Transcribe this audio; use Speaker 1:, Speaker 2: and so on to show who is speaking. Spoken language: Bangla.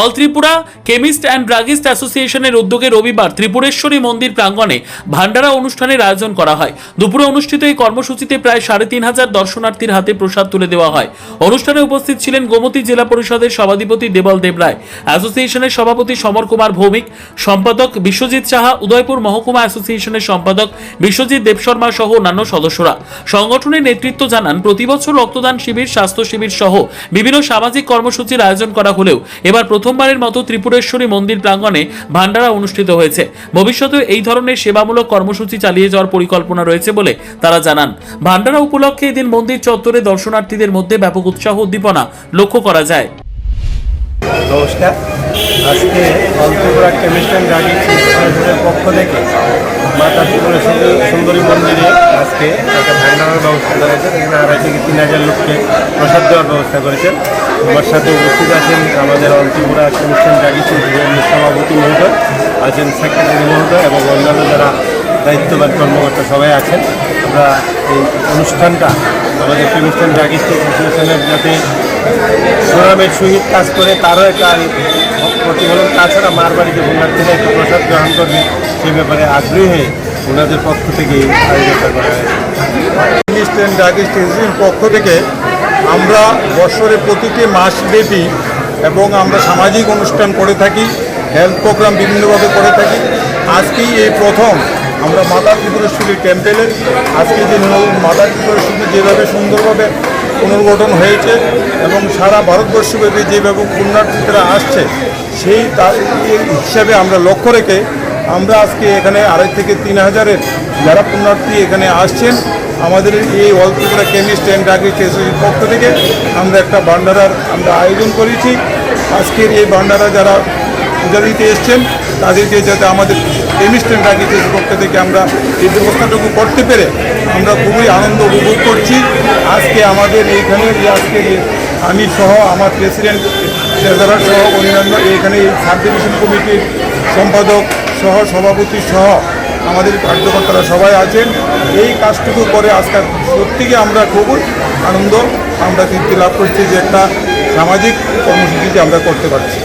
Speaker 1: All Tripura chemist and druggist অ্যাসোসিয়েশনের উদ্যোগে রবিবার ত্রিপুরেশ্বরী মন্দির প্রাঙ্গণে ভান্ডারা অনুষ্ঠানের আয়োজন করা হয়। দুপুরে অনুষ্ঠিত এই কর্মসূচিতে প্রায় ৩৫০০ দর্শনার্থীর হাতে প্রসাদ তুলে দেওয়া হয়। অনুষ্ঠানে উপস্থিত ছিলেন গোমতী জেলা পরিষদের সভাধিপতি দেবল দেবরায়, অ্যাসোসিয়েশনের সভাপতি সমর কুমার ভৌমিক, সম্পাদক বিশ্বজিৎ সাহা, উদয়পুর মহকুমা অ্যাসোসিয়েশনের সম্পাদক বিশ্বজিৎ দেবশর্মা সহ অন্যান্য সদস্যরা। সংগঠনের নেতৃত্ব জানান, প্রতি বছর রক্তদান শিবির, স্বাস্থ্য শিবির সহ বিভিন্ন সামাজিক কর্মসূচির আয়োজন করা হলেও এবার প্রথমবারের মতো ত্রিপুরেশ্বরী মন্দির প্রাঙ্গণে ভান্ডারা অনুষ্ঠিত হয়েছে। ভবিষ্যতে এই ধরনের সেবামূলক কর্মসূচি চালিয়ে যাওয়ার পরিকল্পনা রয়েছে বলে তারা জানান। ভান্ডারা উপলক্ষে এদিন মন্দির চত্বরে দর্শনার্থীদের মধ্যে ব্যাপক উৎসাহ উদ্দীপনা লক্ষ্য করা যায়।
Speaker 2: নমস্কার, আজকে all Tripura chemist and druggist অ্যাসোসিয়েশনের পক্ষ থেকে মাতা ত্রিপুরেশ্বরী সুন্দরী মন্দিরে আজকে একটা ভান্ডারার ব্যবস্থা করেছেন। এখানে ২৫০০ থেকে ৩০০০ লোককে প্রসাদ দেওয়ার ব্যবস্থা করেছেন। আমার সাথে উপস্থিত আছেন আমাদের all Tripura chemist and druggist অ্যাসোসিয়েশনের সভাপতি মহোদয়, আছেন সেক্রেটারি মহোদয় এবং অন্যান্য যারা দায়িত্ববান কর্মকর্তা সবাই আছেন। আমরা এই অনুষ্ঠানটা আমাদের কেমিস্ট অ্যান্ড ড্রাগিস্ট অ্যাসোসিয়েশনের যাতে সুনামের সহিত কাজ করে তারও একটা প্রতিফলন, তাছাড়া মার বাড়িতে ভূমিকার্থীরা একটু প্রসাদ গ্রহণ করবে সেই ব্যাপারে আগ্রহী হয়ে ওনাদের পক্ষ থেকে আয়োজনটা করা হয়েছে।
Speaker 3: কেমিস্ট অ্যান্ড ড্রাগিস্ট অ্যাসোসিয়েশনের পক্ষ থেকে আমরা বছরে প্রতিটি মাসব্যাপী এবং আমরা সামাজিক অনুষ্ঠান করে থাকি, হেলথ প্রোগ্রাম বিভিন্নভাবে করে থাকি। আজকেই এই প্রথম আমরা মাতা ত্রিপুরেশ্বরী টেম্পেলের আজকে যে মাতা ত্রিপুরেশ্বরী যেভাবে সুন্দরভাবে পুনর্গঠন হয়েছে এবং সারা ভারতবর্ষব্যাপী যেভাবে পুণ্যার্থীরা আসছে সেই তার হিসাবে আমরা লক্ষ্য রেখে আমরা আজকে এখানে ২৫০০ থেকে ৩০০০-এর যারা পুণ্যার্থী এখানে আসছেন আমাদের এই all Tripura chemist and druggist অ্যাসোসিয়েশনের পক্ষ থেকে আমরা একটা ভান্ডারার আয়োজন করেছি। আজকের এই ভান্ডারা যারা পূজা দিতে এসছেন তাদেরকে যাতে আমাদের কেমিস্ট অ্যান্ড ড্রাগিস্টের পক্ষ থেকে আমরা এই ব্যবস্থাটুকু করতে পেরে আমরা খুবই আনন্দ উপভোগ করছি। আজকে আমাদের এইখানে আজকে আমি সহ আমার প্রেসিডেন্ট ট্রেজারার সহ অন্যান্য এইখানে এই সাব ডিভিশন কমিটির সম্পাদক সহ সভাপতি সহ আমাদের কার্যকর্তারা সবাই আছেন। এই কাজটুকু করে আজকে সত্যিকে আমরা খুবই আনন্দ, আমরা তৃপ্তি লাভ করছি যে একটা সামাজিক কর্মসূচিতে আমরা করতে পারছি।